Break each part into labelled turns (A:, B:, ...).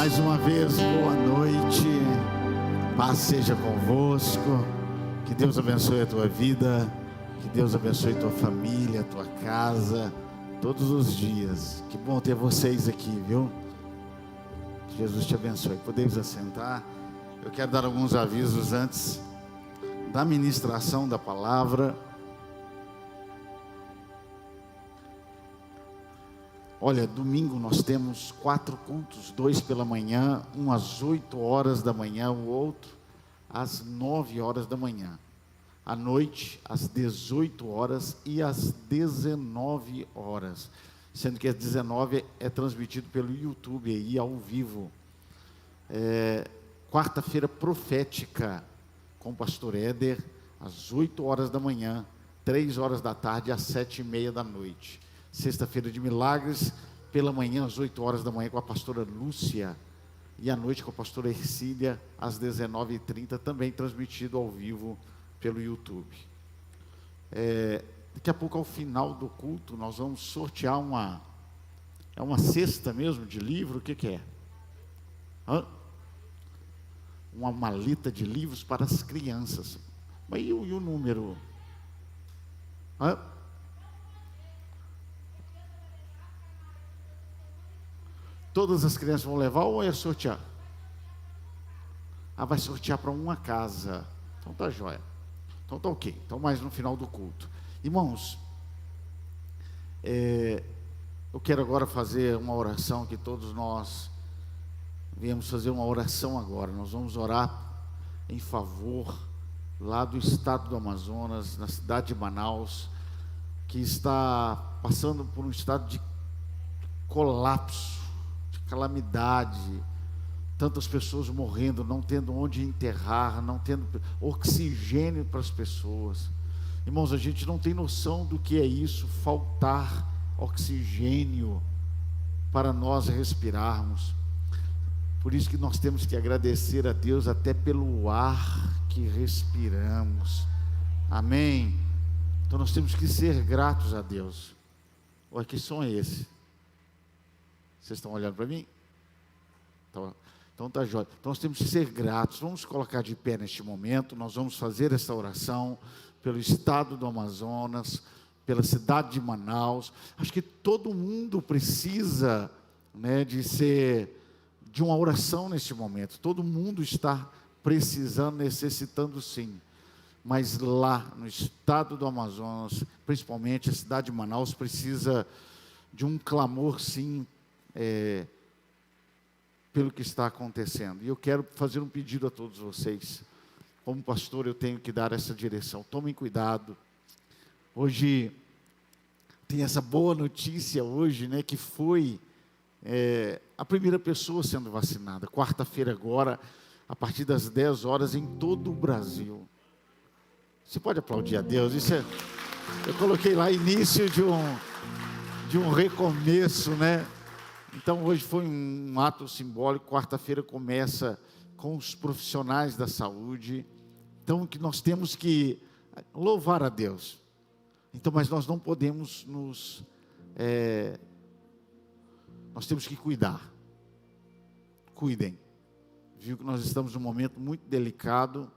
A: Mais uma vez, boa noite, paz seja convosco, que Deus abençoe a tua vida, que Deus abençoe a tua família, a tua casa, todos os dias. Que bom ter vocês aqui, viu? Que Jesus te abençoe. Podemos assentar. Eu quero dar alguns avisos antes da ministração da palavra. Olha, domingo nós temos 4 cultos, 2 pela manhã, um às 8 horas da manhã, o outro às 9 horas da manhã. À noite, às 18 horas e às 19 horas. Sendo que às 19 é transmitido pelo YouTube aí, ao vivo. Quarta-feira profética, com o pastor Éder, às 8 horas da manhã, 3 horas da tarde, às 7h30 da noite. Sexta-feira de milagres, pela manhã, às 8 horas da manhã, com a pastora Lúcia. E à noite, com a pastora Ercília, às 19h30, também transmitido ao vivo pelo YouTube. Daqui a pouco, ao final do culto, nós vamos sortear uma cesta mesmo de livro. O que é? Uma maleta de livros para as crianças. Mas e o número? Todas as crianças vão levar ou é sortear? Vai sortear para uma casa. Então tá jóia. Então tá ok. Então mais no final do culto. Irmãos, eu quero agora fazer uma oração que todos nós viemos fazer uma oração agora. Nós vamos orar em favor lá do estado do Amazonas, na cidade de Manaus, que está passando por um estado de colapso, calamidade, tantas pessoas morrendo, não tendo onde enterrar, não tendo oxigênio para as pessoas. Irmãos, a gente não tem noção do que é isso, faltar oxigênio para nós respirarmos. Por isso que nós temos que agradecer a Deus até pelo ar que respiramos. Amém? Então nós temos que ser gratos a Deus. Olha, que som é esse? Vocês estão olhando para mim? Então tá jóia. Então nós temos que ser gratos. Vamos colocar de pé neste momento. Nós vamos fazer essa oração pelo estado do Amazonas, pela cidade de Manaus. Acho que todo mundo precisa, de uma oração neste momento. Todo mundo está precisando, necessitando sim. Mas lá no estado do Amazonas, principalmente a cidade de Manaus, precisa de um clamor sim, pelo que está acontecendo. E eu quero fazer um pedido a todos vocês. Como pastor, eu tenho que dar essa direção. Tomem cuidado. Hoje tem essa boa notícia hoje, que foi a primeira pessoa sendo vacinada. Quarta-feira agora, a partir das 10 horas, em todo o Brasil. Você pode aplaudir a Deus? Eu coloquei lá início de um recomeço, Então hoje foi um ato simbólico. Quarta-feira começa com os profissionais da saúde. Então que nós temos que louvar a Deus. Então, mas nós não podemos nós temos que cuidar. Cuidem. Viu que nós estamos num momento muito delicado,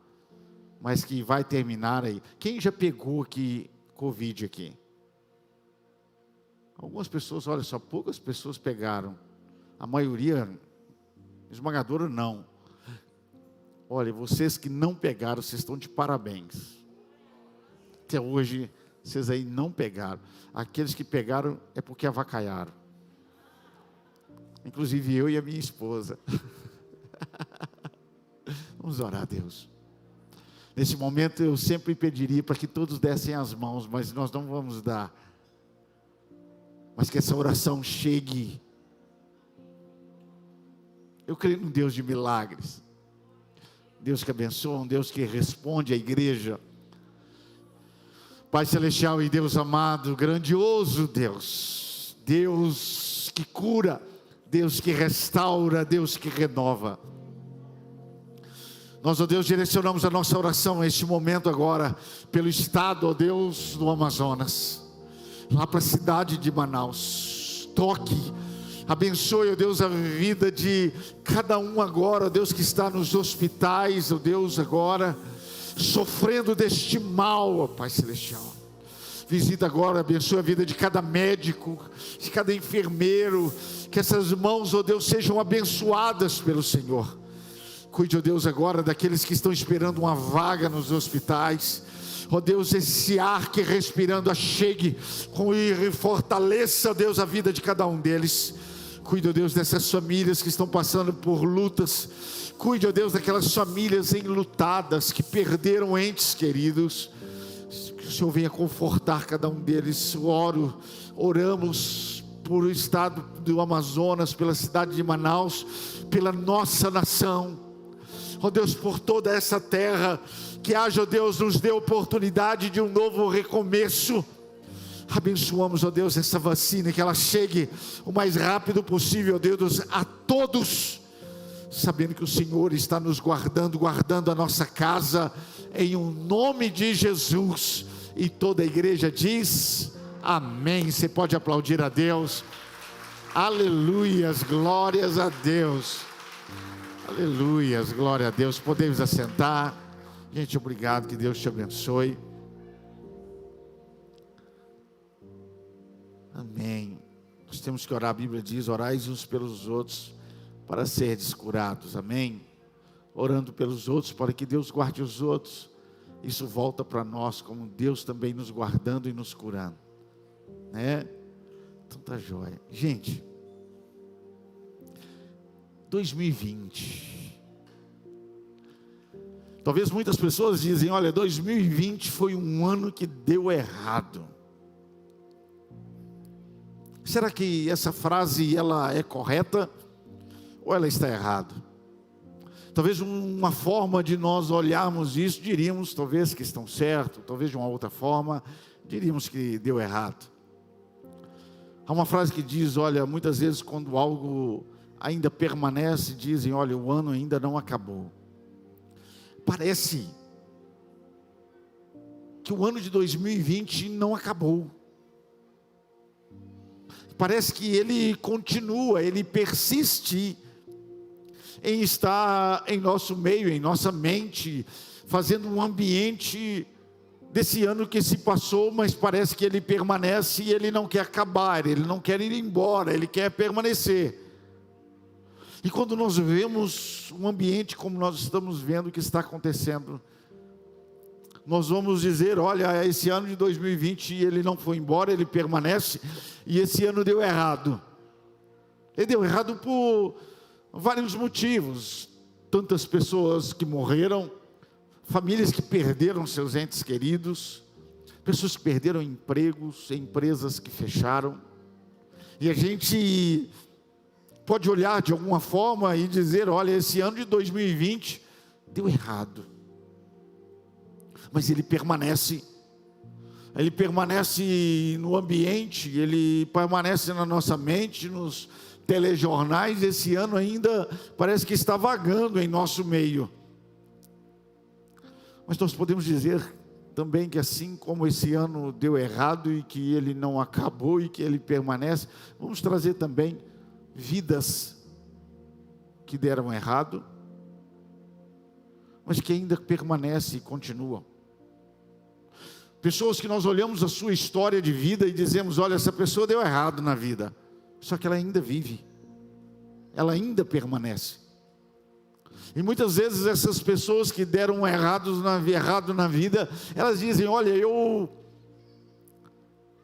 A: mas que vai terminar aí. Quem já pegou aqui Covid aqui? Algumas pessoas, olha só, poucas pessoas pegaram. A maioria, esmagadora, não. Olha, vocês que não pegaram, vocês estão de parabéns. Até hoje, vocês aí não pegaram. Aqueles que pegaram é porque avacalharam. Inclusive eu e a minha esposa. Vamos orar a Deus. Nesse momento eu sempre pediria para que todos dessem as mãos, mas nós não vamos dar. Mas que essa oração chegue. Eu creio num Deus de milagres. Deus que abençoa, um Deus que responde à igreja. Pai celestial e Deus amado, grandioso Deus. Deus que cura, Deus que restaura, Deus que renova. Nós, ó Deus, direcionamos a nossa oração neste momento agora, pelo estado, ó Deus, do Amazonas. Lá para a cidade de Manaus. Toque Abençoe, ó Deus, a vida de cada um agora, ó Deus, que está nos hospitais, ó Deus, agora, sofrendo deste mal, ó Pai Celestial. Visita agora, abençoe a vida de cada médico, de cada enfermeiro, que essas mãos, ó Deus, sejam abençoadas pelo Senhor. Cuide, ó Deus, agora daqueles que estão esperando uma vaga nos hospitais. Ó Deus, esse ar que respirando achegue e fortaleça, ó Deus, a vida de cada um deles. Cuide, ó Deus, dessas famílias que estão passando por lutas. Cuide, ó Deus, daquelas famílias enlutadas que perderam entes queridos. Que o Senhor venha confortar cada um deles. Oramos por o estado do Amazonas, pela cidade de Manaus, pela nossa nação. Ó Deus, por toda essa terra, que haja, ó Deus, nos dê oportunidade de um novo recomeço. Abençoamos, ó Deus, essa vacina, que ela chegue o mais rápido possível, ó Deus, a todos, sabendo que o Senhor está nos guardando a nossa casa, em o nome de Jesus. E toda a igreja diz amém. Você pode aplaudir a Deus. Aleluias, glórias a Deus. Aleluias, glória a Deus. Podemos assentar. Gente, obrigado, que Deus te abençoe. Amém. Nós temos que orar, a Bíblia diz: orais uns pelos outros para serdes curados. Amém. Orando pelos outros para que Deus guarde os outros. Isso volta para nós, como Deus também nos guardando e nos curando, né? Então tá jóia. Gente, 2020, talvez muitas pessoas dizem: olha, 2020 foi um ano que deu errado. Será que essa frase ela é correta ou ela está errada? Talvez uma forma de nós olharmos isso, diríamos talvez que estão certo, talvez de uma outra forma, diríamos que deu errado. Há uma frase que diz: olha, muitas vezes quando algo ainda permanece, dizem: olha, o ano ainda não acabou. Parece que o ano de 2020 não acabou. Parece que ele continua, ele persiste em estar em nosso meio, em nossa mente, fazendo um ambiente desse ano que se passou, mas parece que ele permanece e ele não quer acabar, ele não quer ir embora, ele quer permanecer. E quando nós vemos um ambiente como nós estamos vendo que está acontecendo, nós vamos dizer: olha, esse ano de 2020 ele não foi embora, ele permanece, e esse ano deu errado. Ele deu errado por vários motivos. Tantas pessoas que morreram, famílias que perderam seus entes queridos, pessoas que perderam empregos, empresas que fecharam. E a gente pode olhar de alguma forma e dizer: olha, esse ano de 2020 deu errado. Mas ele permanece no ambiente, ele permanece na nossa mente, nos telejornais. Esse ano ainda parece que está vagando em nosso meio. Mas nós podemos dizer também que assim como esse ano deu errado e que ele não acabou e que ele permanece, vamos trazer também vidas que deram errado, mas que ainda permanecem e continuam. Pessoas que nós olhamos a sua história de vida e dizemos: olha, essa pessoa deu errado na vida, só que ela ainda vive, ela ainda permanece. E muitas vezes essas pessoas que deram errado na vida, elas dizem: olha, eu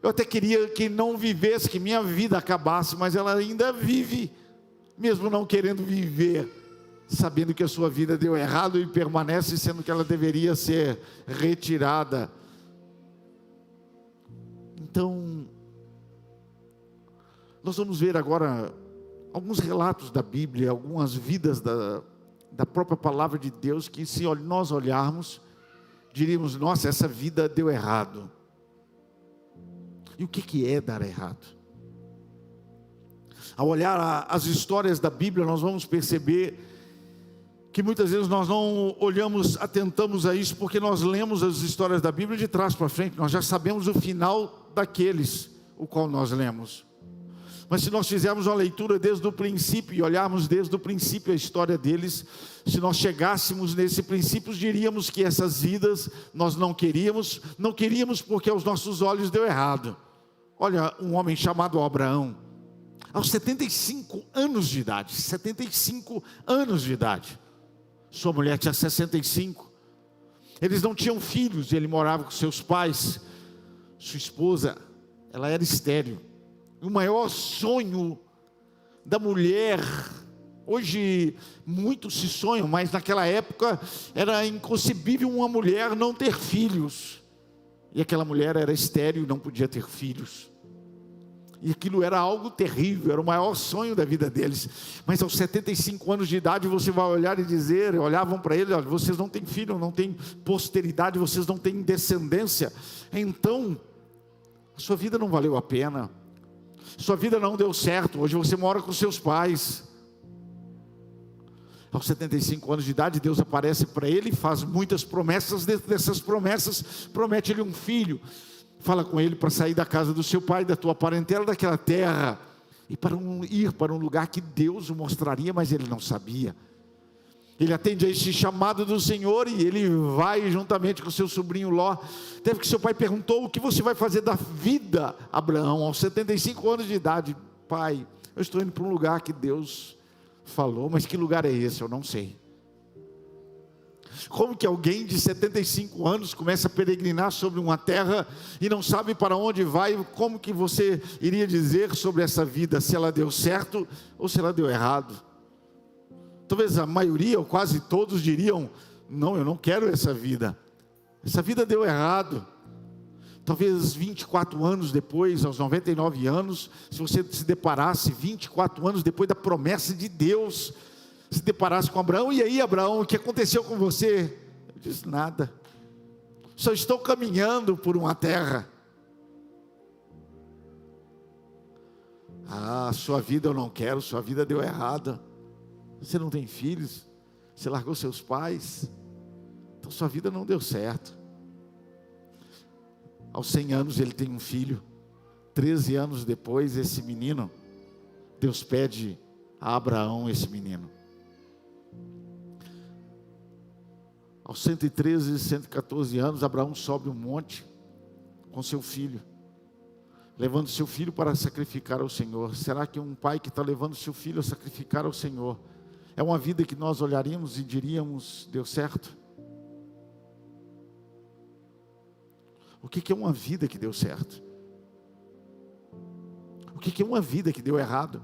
A: até queria que não vivesse, que minha vida acabasse, mas ela ainda vive, mesmo não querendo viver, sabendo que a sua vida deu errado e permanece, sendo que ela deveria ser retirada. Então, nós vamos ver agora alguns relatos da Bíblia, algumas vidas da própria palavra de Deus, que se nós olharmos, diríamos: nossa, essa vida deu errado. E o que é dar errado? Ao olhar as histórias da Bíblia, nós vamos perceber que muitas vezes nós não olhamos, atentamos a isso, porque nós lemos as histórias da Bíblia de trás para frente, nós já sabemos o final daqueles o qual nós lemos. Mas se nós fizermos uma leitura desde o princípio e olharmos desde o princípio a história deles, se nós chegássemos nesse princípio, diríamos que essas vidas nós não queríamos porque aos nossos olhos deu errado. Olha, um homem chamado Abraão, aos 75 anos de idade, 75 anos de idade, sua mulher tinha 65, eles não tinham filhos, ele morava com seus pais, sua esposa, ela era estéril. O maior sonho da mulher, hoje muitos se sonham, mas naquela época era inconcebível uma mulher não ter filhos, e aquela mulher era estéril e não podia ter filhos, e aquilo era algo terrível, era o maior sonho da vida deles. Mas aos 75 anos de idade você vai olhar e dizer, olhavam para ele, olha, vocês não têm filho, não têm posteridade, vocês não têm descendência, então a sua vida não valeu a pena, sua vida não deu certo, hoje você mora com seus pais. Aos 75 anos de idade, Deus aparece para ele e faz muitas promessas. Dentro dessas promessas, promete-lhe um filho, fala com ele para sair da casa do seu pai, da tua parentela, daquela terra, e ir para um lugar que Deus o mostraria, mas ele não sabia. Ele atende a esse chamado do Senhor e ele vai juntamente com seu sobrinho Ló. Teve que seu pai perguntou: o que você vai fazer da vida, Abraão, aos 75 anos de idade? Pai, eu estou indo para um lugar que Deus falou, mas que lugar é esse? Eu não sei. Como que alguém de 75 anos começa a peregrinar sobre uma terra e não sabe para onde vai? Como que você iria dizer sobre essa vida, se ela deu certo ou se ela deu errado? Talvez a maioria ou quase todos diriam: não, eu não quero essa vida deu errado. Talvez 24 anos depois, aos 99 anos, se você se deparasse 24 anos depois da promessa de Deus, se deparasse com Abraão: e aí, Abraão, o que aconteceu com você? Eu disse: nada, só estou caminhando por uma terra. Sua vida eu não quero, sua vida deu errado. Você não tem filhos, você largou seus pais, então sua vida não deu certo. Aos 100 anos ele tem um filho. 13 anos depois, esse menino, Deus pede a Abraão esse menino. Aos 113, 114 anos, Abraão sobe um monte com seu filho, levando seu filho para sacrificar ao Senhor. Será que um pai que está levando seu filho a sacrificar ao Senhor é uma vida que nós olharíamos e diríamos: deu certo? O que é uma vida que deu certo? O que é uma vida que deu errado?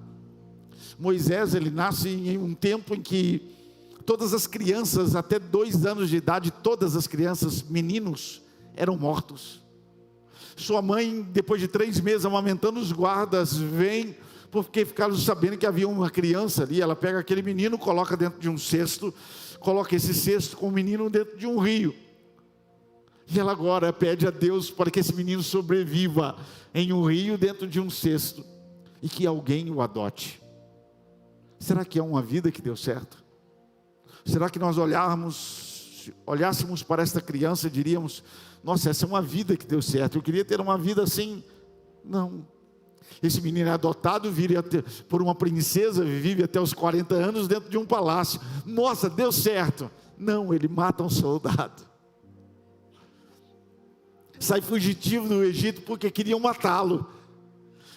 A: Moisés, ele nasce em um tempo em que todas as crianças, até 2 anos de idade, todas as crianças, meninos, eram mortos. Sua mãe, depois de 3 meses amamentando, os guardas vêm, porque ficaram sabendo que havia uma criança ali. Ela pega aquele menino, coloca dentro de um cesto, coloca esse cesto com o menino dentro de um rio, e ela agora pede a Deus para que esse menino sobreviva em um rio, dentro de um cesto, e que alguém o adote. Será que é uma vida que deu certo? Será que nós olhássemos para esta criança e diríamos: nossa, essa é uma vida que deu certo, eu queria ter uma vida assim? Não. Esse menino é adotado, por uma princesa, vive até os 40 anos dentro de um palácio. Nossa, deu certo. Não, ele mata um soldado, sai fugitivo do Egito porque queriam matá-lo,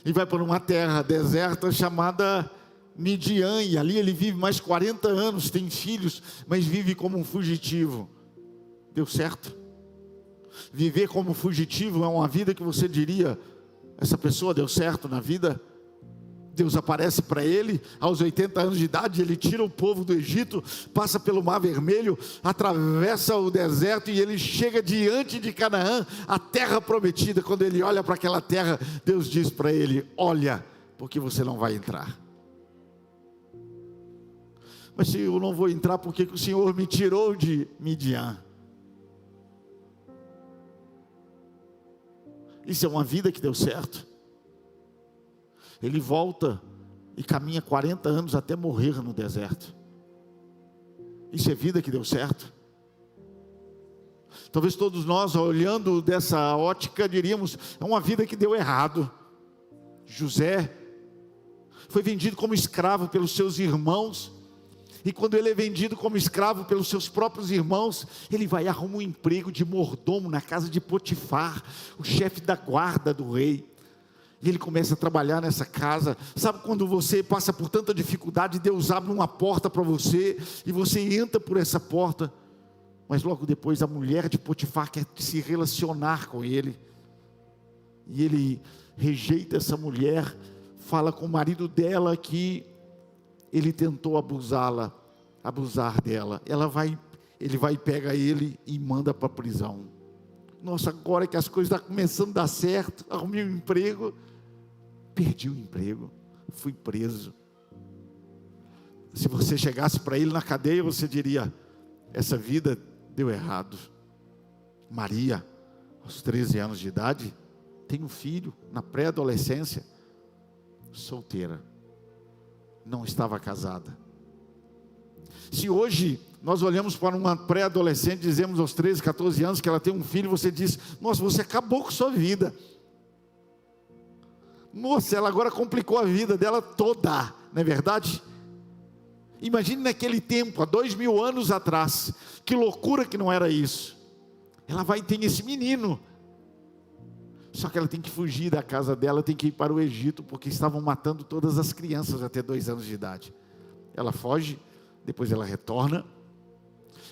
A: e vai para uma terra deserta chamada Midian, e ali ele vive mais 40 anos, tem filhos, mas vive como um fugitivo. Deu certo? Viver como fugitivo é uma vida que você diria: essa pessoa deu certo na vida? Deus aparece para ele, aos 80 anos de idade, ele tira o povo do Egito, passa pelo Mar Vermelho, atravessa o deserto e ele chega diante de Canaã, a terra prometida. Quando ele olha para aquela terra, Deus diz para ele: olha, porque você não vai entrar. Mas se eu não vou entrar, por que o Senhor me tirou de Midian? Isso é uma vida que deu certo? Ele volta e caminha 40 anos até morrer no deserto. Isso é vida que deu certo? Talvez todos nós, olhando dessa ótica, diríamos: é uma vida que deu errado. José, foi vendido como escravo pelos seus irmãos. E quando ele é vendido como escravo pelos seus próprios irmãos, ele vai arrumar um emprego de mordomo na casa de Potifar, o chefe da guarda do rei. E ele começa a trabalhar nessa casa. Sabe quando você passa por tanta dificuldade, Deus abre uma porta para você, e você entra por essa porta, mas logo depois a mulher de Potifar quer se relacionar com ele, e ele rejeita essa mulher, fala com o marido dela que ele tentou abusar dela. Ele vai, pega ele e manda para a prisão. Nossa, agora que as coisas estão começando a dar certo, arrumei um emprego, perdi o emprego, fui preso. Se você chegasse para ele na cadeia, você diria: essa vida deu errado. Maria, aos 13 anos de idade, tem um filho na pré-adolescência, solteira, não estava casada. Se hoje nós olhamos para uma pré-adolescente, dizemos aos 13, 14 anos que ela tem um filho, você diz: nossa, você acabou com sua vida. Nossa, ela agora complicou a vida dela toda, não é verdade? Imagine naquele tempo, há 2000 anos atrás, que loucura que não era isso. Ela vai ter esse menino, só que ela tem que fugir da casa dela, tem que ir para o Egito, porque estavam matando todas as crianças até 2 anos de idade. Ela foge, depois ela retorna.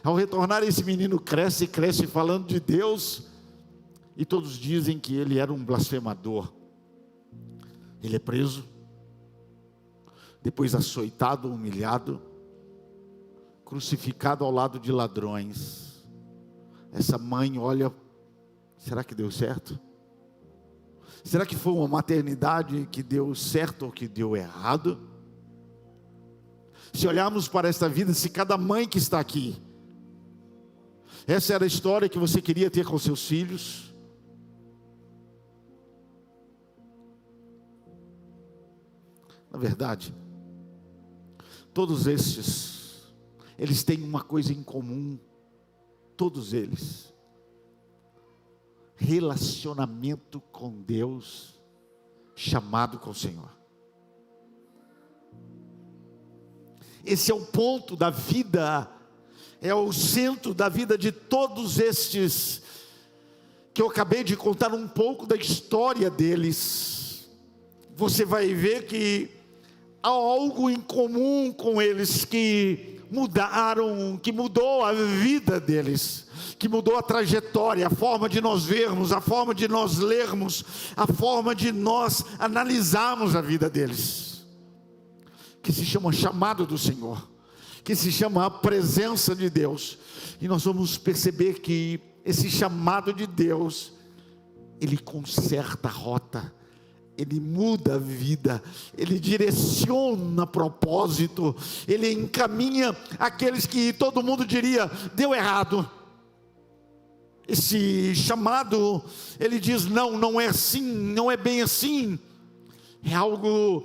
A: Ao retornar, esse menino cresce falando de Deus, e todos dizem que ele era um blasfemador. Ele é preso, depois açoitado, humilhado, crucificado ao lado de ladrões. Essa mãe olha: será que deu certo? Será que foi uma maternidade que deu certo ou que deu errado? Se olharmos para esta vida, se cada mãe que está aqui, essa era a história que você queria ter com seus filhos, na verdade, todos estes, eles têm uma coisa em comum, todos eles: relacionamento com Deus, chamado com o Senhor. Esse é o ponto da vida, é o centro da vida de todos estes, que eu acabei de contar um pouco da história deles. Você vai ver que há algo em comum com eles que mudaram, que mudou a vida deles, que mudou a trajetória, a forma de nós vermos, a forma de nós lermos, a forma de nós analisarmos a vida deles, que se chama chamado do Senhor, que se chama a presença de Deus. E nós vamos perceber que esse chamado de Deus, ele conserta a rota, ele muda a vida, ele direciona propósito, ele encaminha aqueles que todo mundo diria: deu errado. Esse chamado, ele diz: não, não é assim, não é bem assim. É algo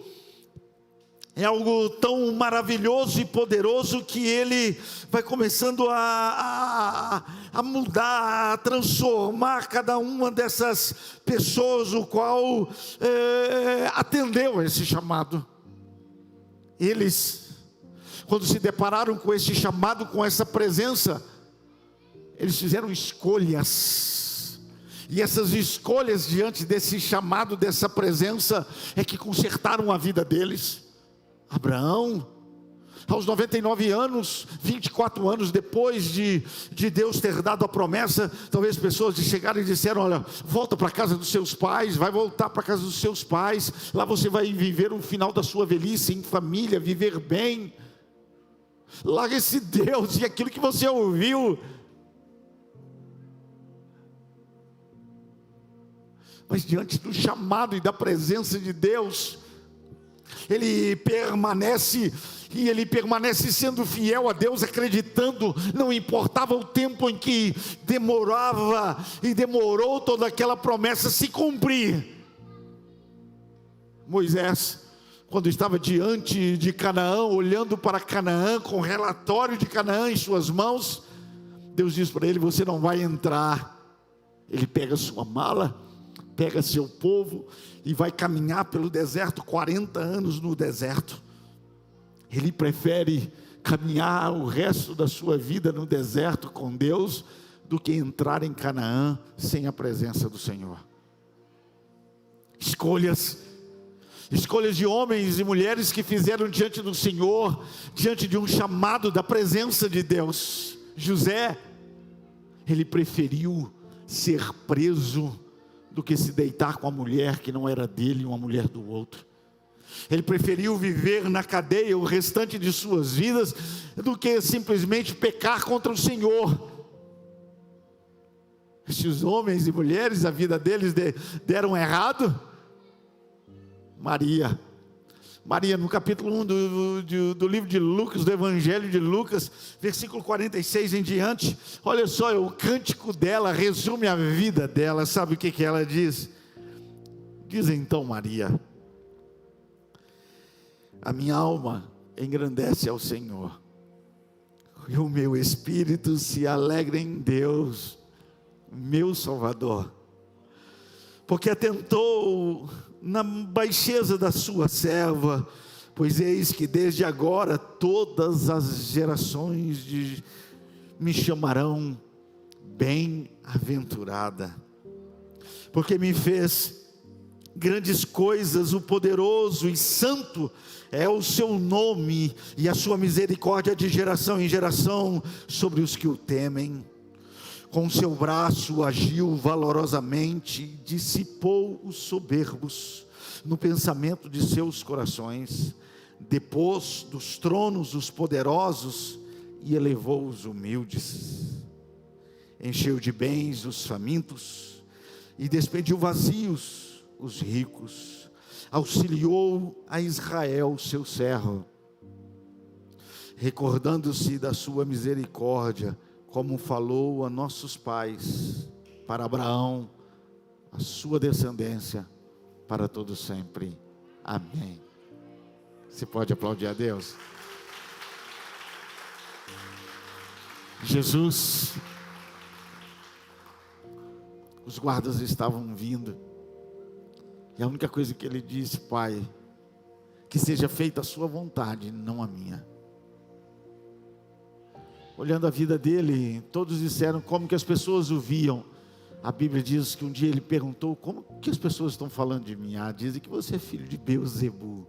A: tão maravilhoso e poderoso que ele vai começando a mudar, a transformar cada uma dessas pessoas, o qual atendeu a esse chamado. Eles, quando se depararam com esse chamado, com essa presença, eles fizeram escolhas, e essas escolhas diante desse chamado, dessa presença, é que consertaram a vida deles. Abraão, aos 99 anos, 24 anos depois de Deus ter dado a promessa, talvez pessoas chegaram e disseram: olha, volta para a casa dos seus pais, vai voltar para a casa dos seus pais, lá você vai viver o final da sua velhice em família, viver bem. Larga esse Deus e aquilo que você ouviu. Mas diante do chamado e da presença de Deus, ele permanece, e ele permanece sendo fiel a Deus, acreditando, não importava o tempo em que demorava, e demorou toda aquela promessa se cumprir. Moisés, quando estava diante de Canaã, olhando para Canaã, com o relatório de Canaã em suas mãos, Deus diz para ele: você não vai entrar. Ele pega sua mala, pega seu povo e vai caminhar pelo deserto, 40 anos no deserto. Ele prefere caminhar o resto da sua vida no deserto com Deus, do que entrar em Canaã sem a presença do Senhor. Escolhas de homens e mulheres que fizeram diante do Senhor, diante de um chamado da presença de Deus. José, ele preferiu ser preso do que se deitar com a mulher que não era dele, uma mulher do outro. Ele preferiu viver na cadeia o restante de suas vidas, do que simplesmente pecar contra o Senhor. Esses homens e mulheres, a vida deles deram errado. Maria, no capítulo 1 do livro de Lucas, do Evangelho de Lucas, versículo 46 em diante, olha só, o cântico dela resume a vida dela. Sabe o que ela diz? Diz então Maria: a minha alma engrandece ao Senhor, e o meu espírito se alegra em Deus, meu Salvador, porque atentou na baixeza da sua serva, pois eis que desde agora todas as gerações me chamarão bem-aventurada, porque me fez grandes coisas, o poderoso e santo é o seu nome, e a sua misericórdia de geração em geração sobre os que o temem. Com seu braço agiu valorosamente, dissipou os soberbos no pensamento de seus corações, depôs dos tronos os poderosos e elevou os humildes, encheu de bens os famintos e despediu vazios os ricos, auxiliou a Israel seu servo, recordando-se da sua misericórdia, como falou a nossos pais, para Abraão, a sua descendência, para todo sempre. Amém. Você pode aplaudir a Deus? Jesus, os guardas estavam vindo, e a única coisa que ele disse: Pai, que seja feita a sua vontade, não a minha. Olhando a vida dele, todos disseram como que as pessoas o viam. A Bíblia diz que um dia ele perguntou: como que as pessoas estão falando de mim? Dizem que você é filho de Beelzebu.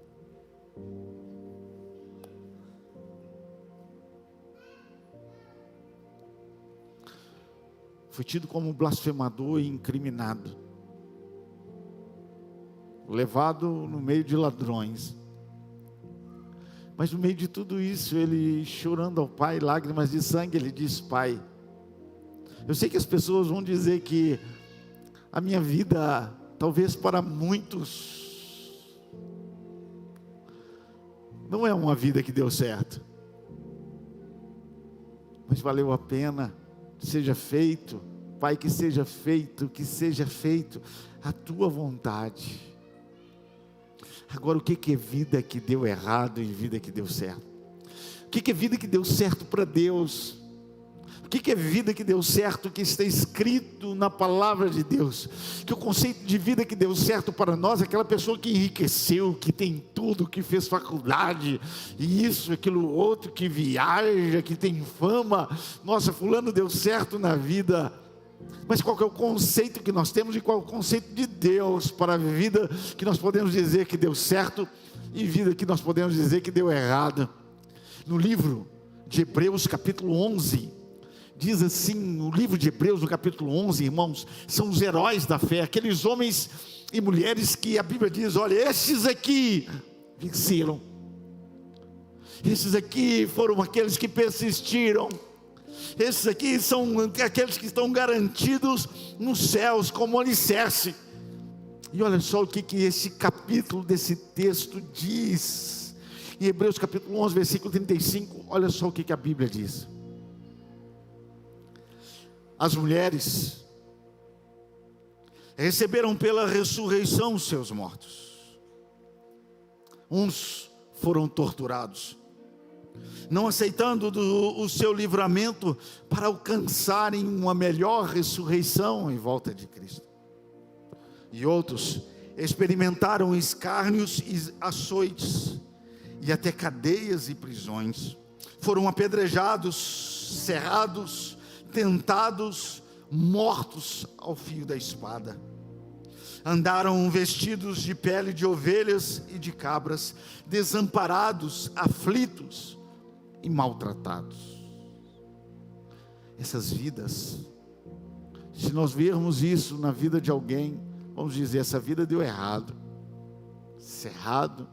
A: Foi tido como blasfemador e incriminado, levado no meio de ladrões. Mas no meio de tudo isso, ele chorando ao Pai, lágrimas de sangue, ele diz: Pai, eu sei que as pessoas vão dizer que a minha vida, talvez para muitos, não é uma vida que deu certo, mas valeu a pena. Seja feito, Pai, que seja feito a tua vontade. Agora, o que é vida que deu errado e vida que deu certo? O que é vida que deu certo para Deus? O que é vida que deu certo, que está escrito na palavra de Deus? Que o conceito de vida que deu certo para nós é aquela pessoa que enriqueceu, que tem tudo, que fez faculdade, e isso, aquilo outro, que viaja, que tem fama. Nossa, fulano deu certo na vida. Mas qual que é o conceito que nós temos, e qual é o conceito de Deus para a vida que nós podemos dizer que deu certo, e vida que nós podemos dizer que deu errado? No livro de Hebreus capítulo 11, diz assim, o livro de Hebreus no capítulo 11, irmãos, são os heróis da fé, aqueles homens e mulheres que a Bíblia diz: olha, esses aqui venceram, esses aqui foram aqueles que persistiram, esses aqui são aqueles que estão garantidos nos céus como alicerce. E olha só o que esse capítulo desse texto diz, em Hebreus capítulo 11, versículo 35, olha só o que a Bíblia diz: as mulheres receberam pela ressurreição os seus mortos. Uns foram torturados, não aceitando o seu livramento para alcançarem uma melhor ressurreição em volta de Cristo. e outros experimentaram escárnios e açoites, e até cadeias e prisões. Foram apedrejados, cerrados, tentados, mortos ao fio da espada. Andaram vestidos de pele de ovelhas e de cabras, desamparados, aflitos e maltratados. Essas vidas, se nós vermos isso na vida de alguém, vamos dizer, essa vida deu errado. Cerrado,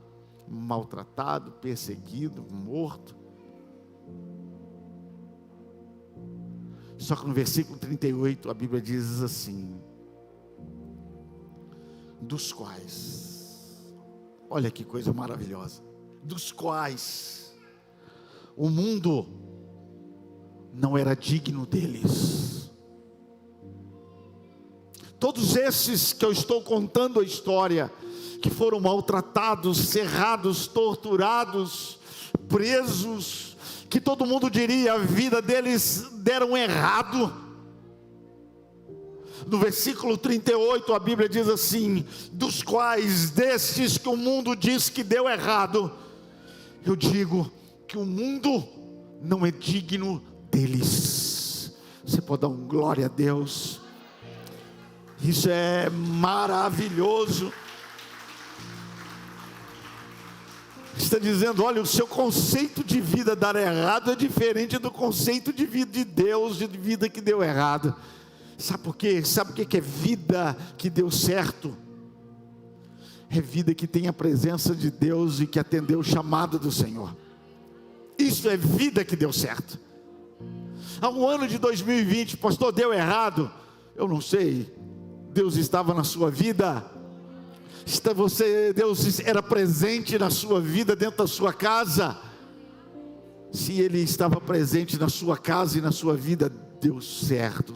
A: maltratado, perseguido, morto. Só que no versículo 38 a Bíblia diz assim: dos quais, olha que coisa maravilhosa, dos quais o mundo não era digno deles. Todos esses que eu estou contando a história, que foram maltratados, cerrados, torturados, presos, que todo mundo diria a vida deles deram errado. No versículo 38 a Bíblia diz assim: dos quais destes que o mundo diz que deu errado, eu digo que o mundo não é digno deles. Você pode dar um glória a Deus? Isso é maravilhoso. Está dizendo, olha, o seu conceito de vida dar errado é diferente do conceito de vida de Deus, de vida que deu errado. Sabe por quê? Sabe o que é vida que deu certo? É vida que tem a presença de Deus e que atendeu o chamado do Senhor. Isso é vida que deu certo. Há um ano de 2020, pastor, deu errado? Eu não sei. Deus estava na sua vida? Deus era presente na sua vida, dentro da sua casa? Se Ele estava presente na sua casa e na sua vida, deu certo.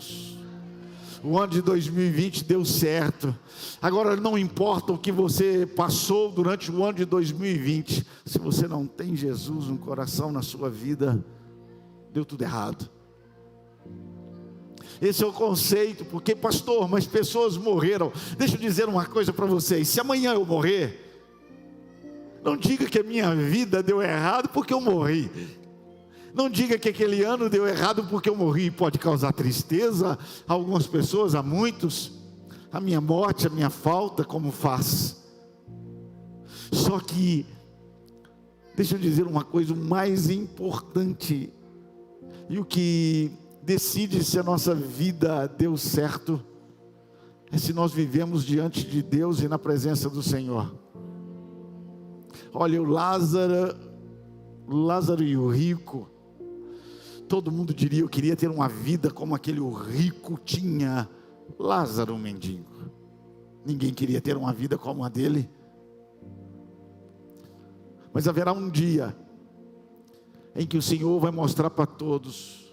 A: O ano de 2020 deu certo. Agora não importa o que você passou durante o ano de 2020, se você não tem Jesus no coração, na sua vida, deu tudo errado. Esse é o conceito. Porque, pastor, mas pessoas morreram. Deixa eu dizer uma coisa para vocês: se amanhã eu morrer, não diga que a minha vida deu errado porque eu morri. Não diga que aquele ano deu errado porque eu morri. Pode causar tristeza a algumas pessoas, a muitos, a minha morte, a minha falta, como faz. Só que, deixa eu dizer uma coisa, o mais importante, e o que decide se a nossa vida deu certo, é se nós vivemos diante de Deus e na presença do Senhor. Olha, o Lázaro e o rico, todo mundo diria, eu queria ter uma vida como aquele rico tinha. Lázaro, um mendigo, ninguém queria ter uma vida como a dele. Mas haverá um dia em que o Senhor vai mostrar para todos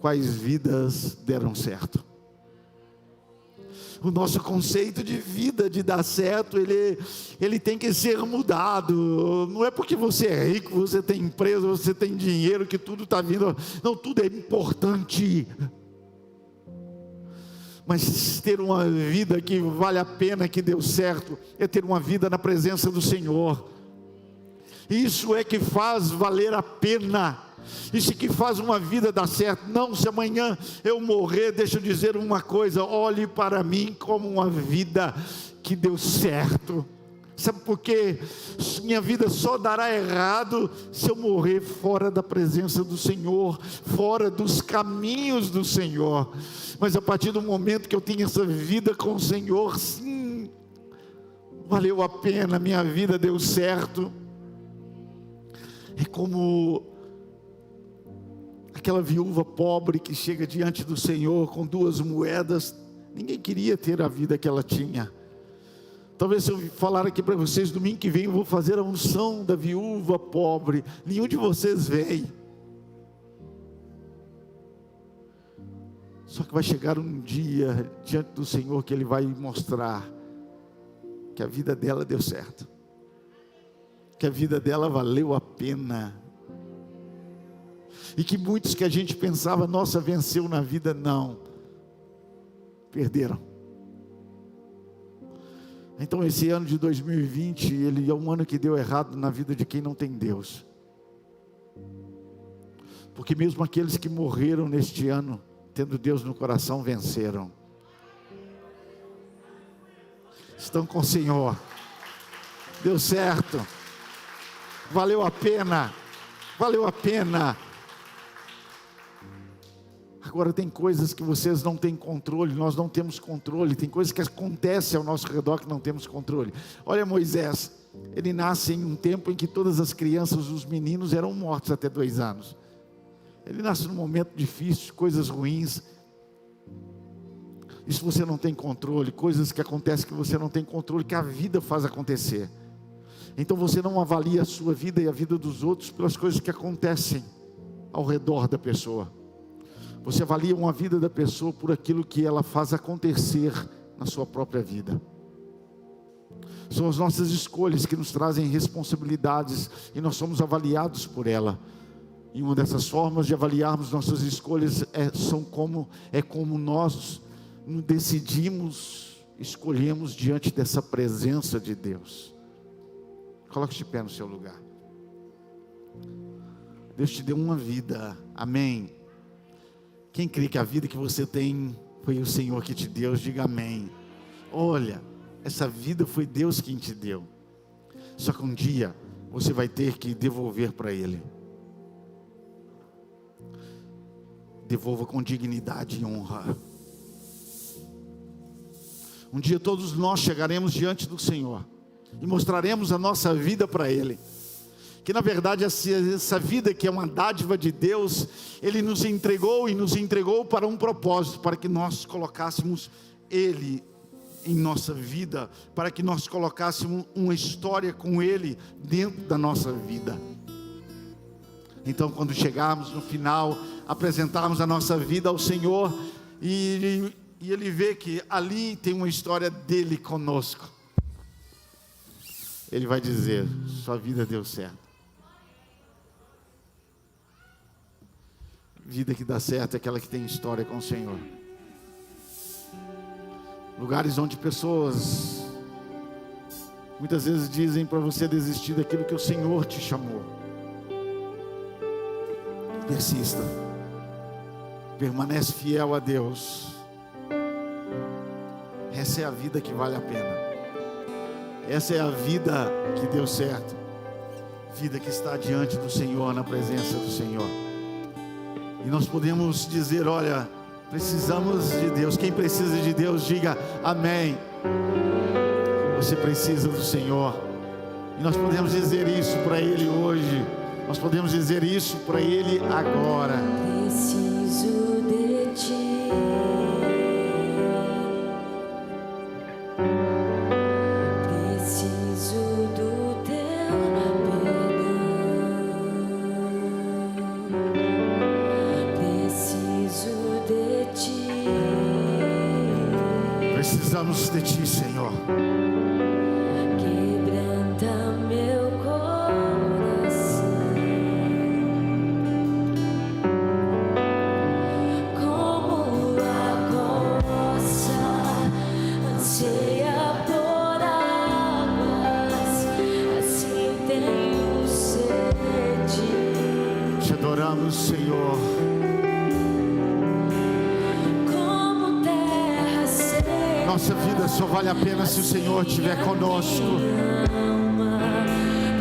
A: quais vidas deram certo. O nosso conceito de vida, de dar certo, ele tem que ser mudado. Não é porque você é rico, você tem empresa, você tem dinheiro, que tudo está vindo. Não, tudo é importante. Mas ter uma vida que vale a pena, que deu certo, é ter uma vida na presença do Senhor. Isso é que faz valer a pena. Isso que faz uma vida dar certo. Não, se amanhã eu morrer, deixa eu dizer uma coisa: olhe para mim como uma vida que deu certo. Sabe por quê? Minha vida só dará errado se eu morrer fora da presença do Senhor, fora dos caminhos do Senhor. Mas a partir do momento que eu tenho essa vida com o Senhor, sim, valeu a pena, minha vida deu certo. É como aquela viúva pobre que chega diante do Senhor com 2 moedas. Ninguém queria ter a vida que ela tinha. Talvez se eu falar aqui para vocês, domingo que vem eu vou fazer a unção da viúva pobre, nenhum de vocês vem. Só que vai chegar um dia diante do Senhor que Ele vai mostrar que a vida dela deu certo, que a vida dela valeu a pena. E que muitos que a gente pensava, nossa, venceu na vida, não, perderam. Então esse ano de 2020, ele é um ano que deu errado na vida de quem não tem Deus. Porque mesmo aqueles que morreram neste ano, tendo Deus no coração, venceram. Estão com o Senhor. Deu certo. Valeu a pena. Valeu a pena. Agora tem coisas que vocês não têm controle, nós não temos controle. Tem coisas que acontecem ao nosso redor que não temos controle. Olha Moisés, ele nasce em um tempo em que todas as crianças, os meninos eram mortos até 2 anos. Ele nasce num momento difícil, coisas ruins. Isso você não tem controle, coisas que acontecem que você não tem controle, que a vida faz acontecer. Então você não avalia a sua vida e a vida dos outros pelas coisas que acontecem ao redor da pessoa. Você avalia uma vida da pessoa por aquilo que ela faz acontecer na sua própria vida. São as nossas escolhas que nos trazem responsabilidades e nós somos avaliados por ela. E uma dessas formas de avaliarmos nossas escolhas é como nós decidimos, escolhemos diante dessa presença de Deus. Coloque de pé no seu lugar. Deus te deu uma vida, amém. Quem crê que a vida que você tem foi o Senhor que te deu, diga amém. Olha, essa vida foi Deus quem te deu. Só que um dia você vai ter que devolver para Ele. Devolva com dignidade e honra. Um dia todos nós chegaremos diante do Senhor e mostraremos a nossa vida para Ele. Que na verdade essa vida que é uma dádiva de Deus, Ele nos entregou e nos entregou para um propósito, para que nós colocássemos Ele em nossa vida, para que nós colocássemos uma história com Ele dentro da nossa vida. Então quando chegarmos no final, apresentarmos a nossa vida ao Senhor e Ele vê que ali tem uma história dele conosco, Ele vai dizer: sua vida deu certo. Vida que dá certo é aquela que tem história com o Senhor. Lugares onde pessoas muitas vezes dizem para você desistir daquilo que o Senhor te chamou. Persista. Permanece fiel a Deus. Essa é a vida que vale a pena. Essa é a vida que deu certo. Vida que está diante do Senhor, na presença do Senhor. E nós podemos dizer: olha, precisamos de Deus. Quem precisa de Deus, diga amém. Você precisa do Senhor. E nós podemos dizer isso para Ele hoje. Nós podemos dizer isso para Ele agora.
B: Preciso de Ti. Preciso do Teu perdão. Preciso de Ti.
A: Precisamos de Ti, Senhor.
B: Quebranta meu coração. Como a costa anseia por águas, assim tenho sede.
A: Te adoramos, Senhor.
B: Como terra seca,
A: Nossa vida só vale a pena se o Senhor estiver conosco.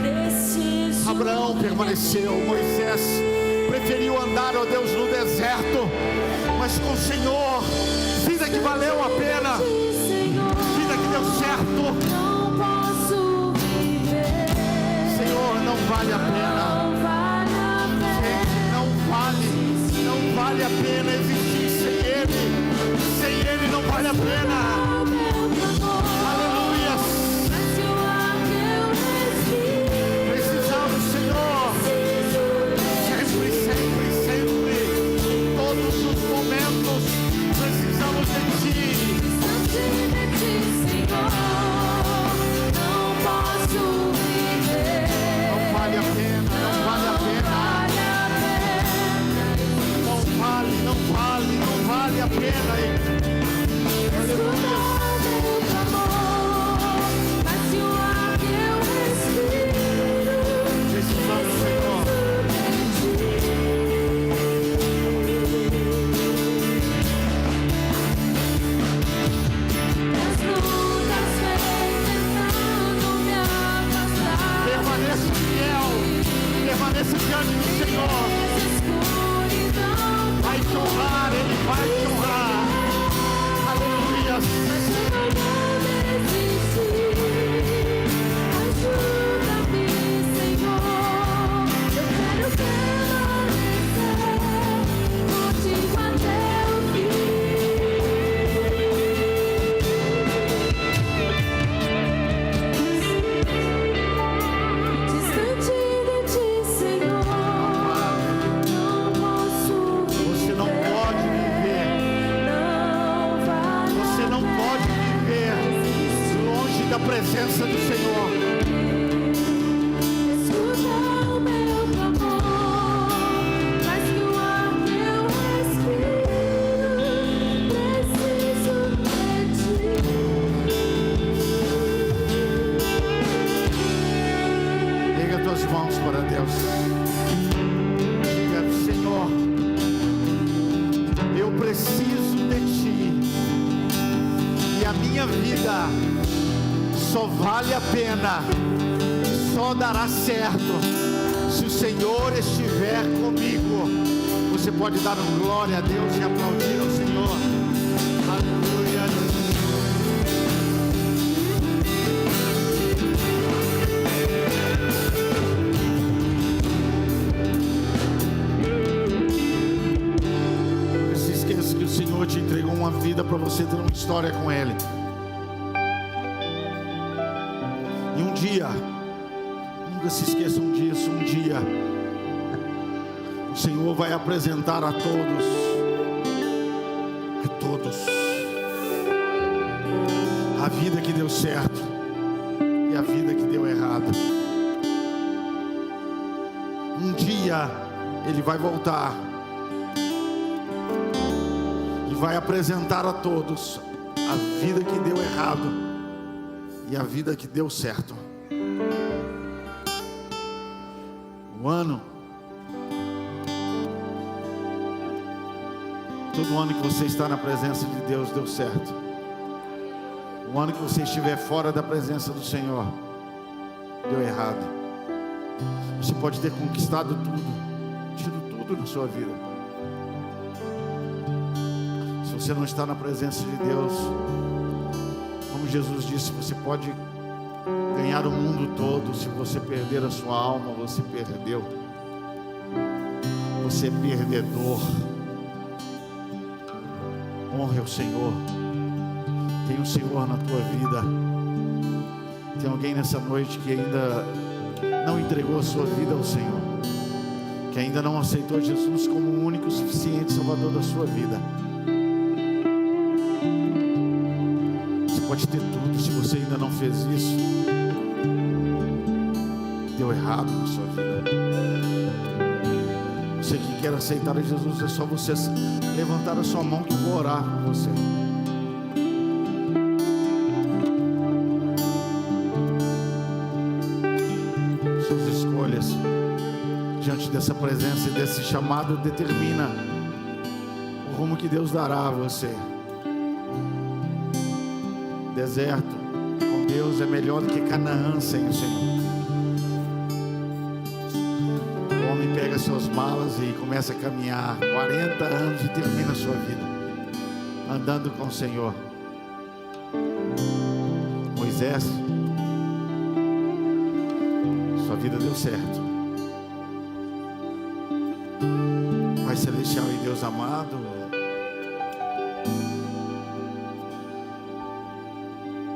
B: preciso.
A: Abraão permaneceu, Moisés preferiu andar, ó Deus, no deserto, mas com o Senhor. Vida que valeu a pena, vida que deu certo.
B: Não posso viver.
A: Senhor, não vale a pena.
B: Não vale a pena.
A: Gente, não vale a pena existir sem Ele. Sem Ele não vale a pena.
B: O meu clamor,
A: Aleluia.
B: mas o ar que eu respiro.
A: Precisamos, Senhor, sempre, sempre, sempre, em todos os momentos, precisamos de Ti.
B: Distante de Ti, Senhor, não posso viver.
A: Não vale a pena, não vale a pena.
B: Vale a pena.
A: Não vale, não vale, não vale a pena.
B: Escuta o meu clamor,
A: Permaneça diante do Senhor. Vai te honrar, Ele vai te honrar. Aleluia.
B: Ajuda-me, Senhor. Eu quero permanecer contigo até o fim. Distante de ti, Senhor, não posso viver.
A: Você não pode viver. Você não pode viver longe da presença do Senhor.
B: Escuta o meu clamor, mais que o ar que eu respiro, preciso de ti.
A: Erga tuas mãos para Deus. Diga, Senhor, eu preciso de Ti. E a minha vida só vale a pena, só dará certo se o Senhor estiver comigo. Você pode dar um glória a Deus e aplaudir ao Senhor. Aleluia. Nunca se esqueça que o Senhor te entregou uma vida para você ter uma história com Ele. E um dia, nunca se esqueçam disso, um dia o Senhor vai apresentar a todos, a vida que deu certo e a vida que deu errado. Um dia Ele vai voltar e vai apresentar a todos a vida que deu errado e a vida que deu certo. Todo ano que você está na presença de Deus deu certo. O ano que você estiver fora da presença do Senhor deu errado. Você pode ter conquistado tudo na sua vida. Se você não está na presença de Deus, como Jesus disse, você pode ganhar o mundo todo. Se você perder a sua alma, você perdeu. Você é perdedor. Honre o Senhor. Tem o Senhor na tua vida. Tem alguém nessa noite que ainda não entregou a sua vida ao Senhor, que ainda não aceitou Jesus como o único e suficiente Salvador da sua vida. Você pode ter tudo. Se você ainda não fez isso, deu errado na sua vida. Você que quer aceitar a Jesus, é só você levantar a sua mão que eu vou orar por você. Suas escolhas diante dessa presença e desse chamado determina o rumo que Deus dará a você. Deserto com Deus é melhor do que Canaã sem o Senhor. O homem pega suas malas e começa a caminhar 40 anos e termina a sua vida andando com o Senhor. Moisés, sua vida deu certo. Pai celestial e Deus amado,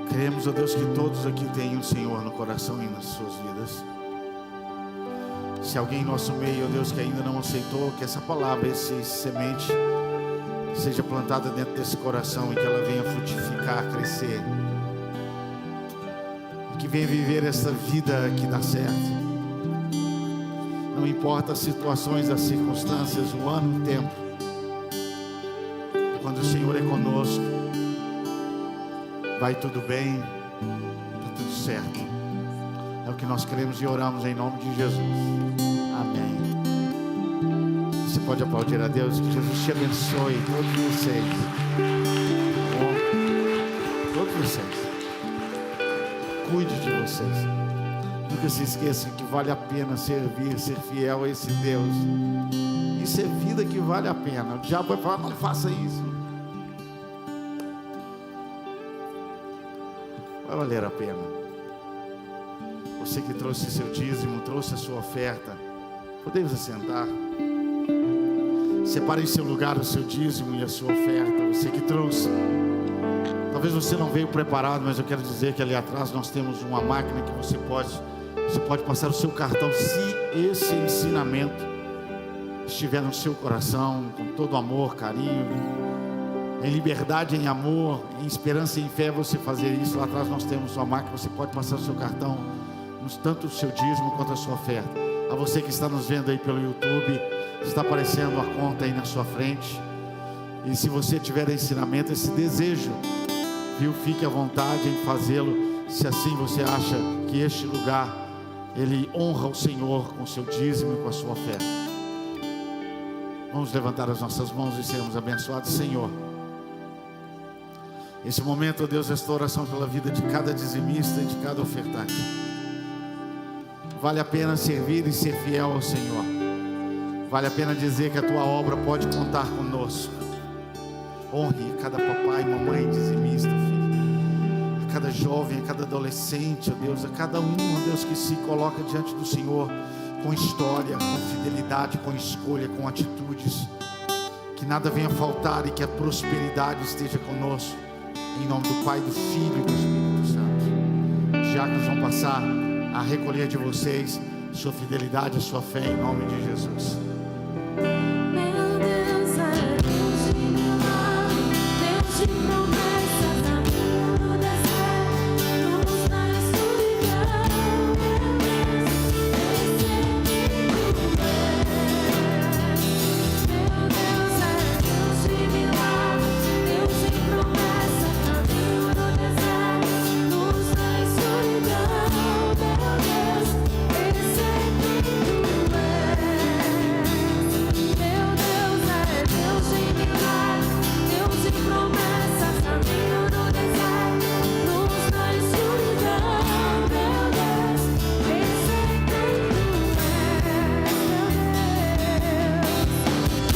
A: queremos, ó Deus, que todos aqui tenham o Senhor no coração e nas suas vidas. Se alguém em nosso meio, ó Deus, que ainda não aceitou, que essa palavra, essa semente seja plantada dentro desse coração e que ela venha frutificar, crescer, e que venha viver essa vida que dá certo. Não importa as situações, as circunstâncias, o ano, o tempo, quando o Senhor é conosco, vai tudo bem, está tudo certo. É o que nós queremos e oramos em nome de Jesus. Amém. Você pode aplaudir a Deus. Que Jesus te abençoe, todos vocês. Bom, todos vocês. Cuide de vocês. Nunca Nunca se esqueça que vale a pena servir, ser fiel a esse Deus. Isso é vida que vale a pena. O diabo vai falar, não faça isso. Vai valer a pena. Você que trouxe seu dízimo, trouxe a sua oferta, podemos assentar. Separe em seu lugar o seu dízimo e a sua oferta. Você que trouxe. Talvez você não veio preparado, mas eu quero dizer que ali atrás nós temos uma máquina que você pode passar o seu cartão. Se esse ensinamento estiver no seu coração, com todo amor, carinho, em liberdade, em amor, em esperança e em fé, você fazer isso. Lá atrás nós temos uma máquina, você pode passar o seu cartão, tanto o seu dízimo quanto a sua oferta. A você que está nos vendo aí pelo YouTube, está aparecendo a conta aí na sua frente. E se você tiver ensinamento, esse desejo, viu, fique à vontade em fazê-lo. Se assim você acha que este lugar, ele honra o Senhor com o seu dízimo e com a sua oferta. Vamos levantar as nossas mãos e sermos abençoados. Senhor, esse momento, ó Deus, esta oração pela vida de cada dizimista e de cada ofertante. Vale a pena servir e ser fiel ao Senhor. Vale a pena dizer que a tua obra pode contar conosco. Honre a cada papai, mamãe, dizimista, filho, a cada jovem, a cada adolescente, ó Deus, a cada um, ó Deus, que se coloca diante do Senhor com história, com fidelidade, com escolha, com atitudes. Que nada venha faltar e que a prosperidade esteja conosco. Em nome do Pai, do Filho e do Espírito Santo. Os diáconos vão passar a recolher de vocês sua fidelidade, a sua fé, em nome de Jesus.
B: Meu Deus é Deus de milagre, Deus de promessas, caminho no deserto, luz na escuridão. Meu Deus é Deus de milagre, Deus de promessas, caminho no deserto, luz na escuridão. Meu Deus, esse é quem tu és. Meu Deus é Deus de milagre, Deus de promessas, caminho no deserto, luz na escuridão. Meu Deus, esse é quem tu és. Meu Deus,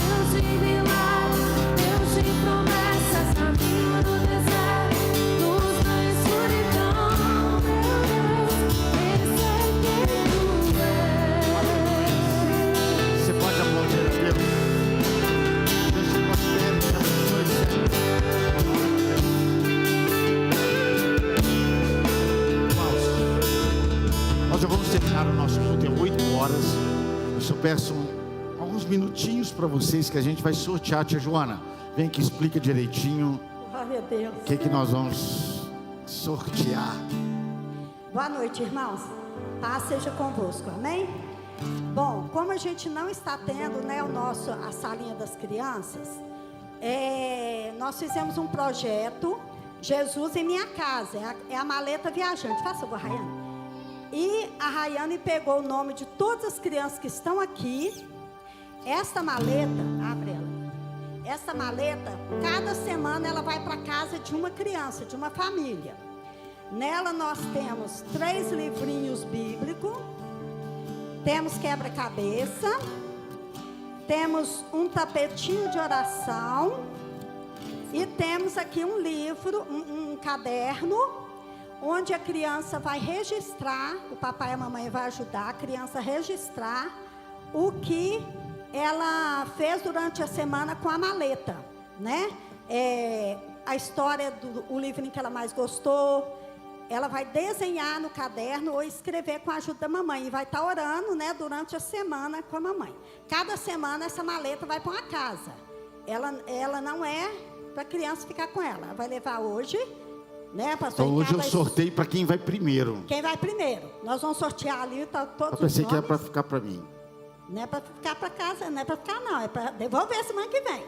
B: Deus de milagre, Deus de promessas, caminho no deserto, luz na escuridão. Meu Deus, esse é quem tu és.
A: Você pode aplaudir a Deus. Deus te prospere, te abençoe sempre. Irmãos, nós já vamos terminar o nosso culto em 8 horas. Eu só peço alguns minutinhos para vocês que a gente vai sortear. Tia Joana, vem que explica direitinho
C: Glória a Deus.
A: o que nós vamos sortear.
C: Boa noite, irmãos. Paz seja convosco, amém? Bom, como a gente não está tendo, né, a salinha das crianças, nós fizemos um projeto, Jesus em Minha Casa, é a maleta viajante. Faça favor, Rayane. E a Rayane pegou o nome de todas as crianças que estão aqui. Esta maleta, abre ela. Essa maleta, cada semana ela vai para casa de uma criança, de uma família. Nela nós temos 3 livrinhos bíblicos, temos quebra-cabeça, temos um tapetinho de oração e temos aqui um livro, um caderno, onde a criança vai registrar, o papai e a mamãe vai ajudar a criança a registrar o que ela fez durante a semana com a maleta, né? A história o livrinho que ela mais gostou. Ela vai desenhar no caderno ou escrever com a ajuda da mamãe. E vai estar orando, né, durante a semana com a mamãe. Cada semana essa maleta vai para uma casa. Ela não é para a criança ficar com ela. Ela vai levar hoje, né, pastor?
A: Então hoje eu sorteio para quem vai primeiro.
C: Quem vai primeiro. Nós vamos sortear ali todos
A: Eu pensei
C: os
A: que era
C: nomes.
A: para ficar para mim.
C: Não é para ficar para casa, não é para ficar não. É para devolver semana que vem.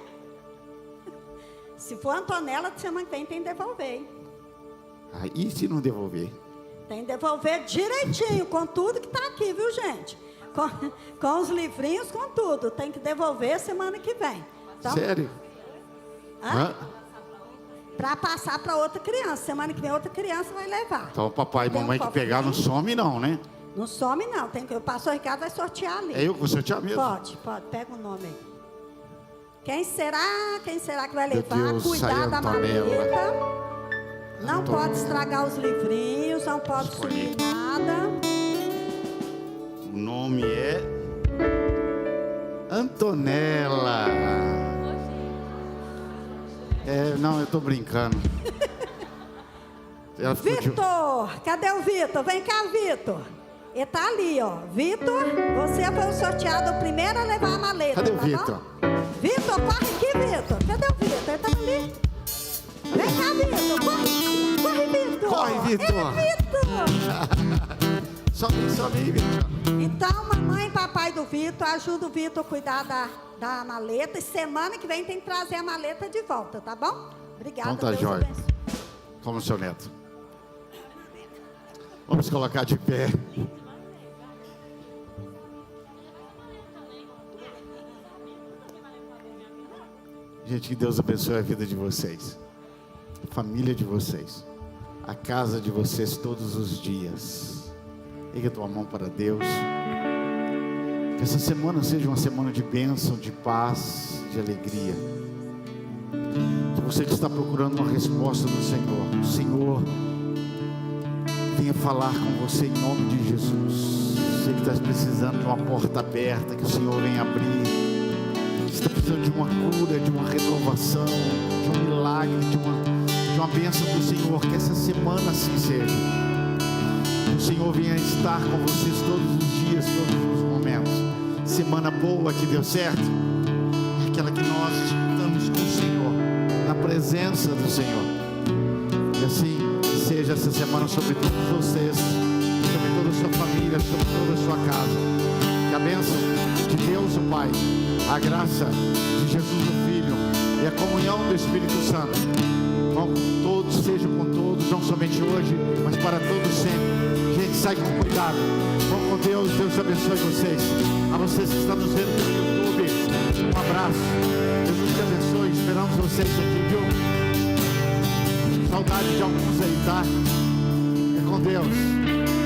C: Se for Antonella, semana que vem tem que devolver, hein?
A: E se não devolver?
C: Tem que devolver direitinho, com tudo que está aqui, viu, gente? Com os livrinhos, com tudo. Tem que devolver semana que vem. Então,
A: Sério?
C: para passar para outra criança. Semana que vem outra criança vai levar.
A: Então papai e
C: Tem um
A: mamãe que
C: cofrinho.
A: pegar não some não, né?
C: Não some não, o pastor Ricardo vai sortear ali.
A: É eu que vou sortear mesmo?
C: Pode, pega o nome aí. Quem será que vai
A: Meu
C: levar?
A: Deus,
C: Cuidar
A: sai
C: da
A: Antonella.
C: maleta. Não pode estragar os livrinhos, não pode
A: Escolhi.
C: sumir nada.
A: O nome é Antonella. Não, eu tô brincando. Ela ficou de-
C: Vitor, cadê o Vitor? Vem cá, Vitor. Ele tá ali, ó. Vitor, você foi o sorteado, o primeiro a levar a maleta.
A: Cadê o
C: tá
A: Vitor?
C: bom? Vitor, corre aqui, Vitor. Cadê o Vitor? Ele tá ali. Vem cá, Vitor. Corre, Vitor.
A: Corre, Vitor.
C: Vitor.
A: Sobe aí, Vitor.
C: Então, mamãe e papai do Vitor, ajuda o Vitor a cuidar da maleta. E semana que vem tem que trazer a maleta de volta, tá bom? Obrigada.
A: Então tá,
C: Deus
A: jóia.
C: abençoe.
A: Como seu neto. Vamos colocar de pé. Gente, que Deus abençoe a vida de vocês, a família de vocês, a casa de vocês todos os dias. Erga tua mão para Deus. Que essa semana seja uma semana de bênção, de paz, de alegria. Que você que está procurando uma resposta do Senhor, o Senhor venha falar com você em nome de Jesus. Você que está precisando de uma porta aberta, que o Senhor venha abrir. Que está precisando de uma cura, de uma renovação, de um milagre, de uma bênção do Senhor. Que essa semana assim seja. Que o Senhor venha estar com vocês todos os dias, todos os momentos. Semana boa que deu certo é aquela que nós estamos com o Senhor, na presença do Senhor. E assim seja essa semana sobre todos vocês, sobre toda a sua família, sobre toda a sua casa. Que a bênção de Deus o Pai, a graça de Jesus o Filho e a comunhão do Espírito Santo vão com todos, seja com todos, não somente hoje, mas para todos sempre. Gente, sai com cuidado. Vão com Deus, Deus abençoe vocês. A vocês que estão nos vendo pelo YouTube, um abraço. Deus te abençoe. Esperamos vocês aqui, viu? Saudade de alguns aí, tá? É com Deus.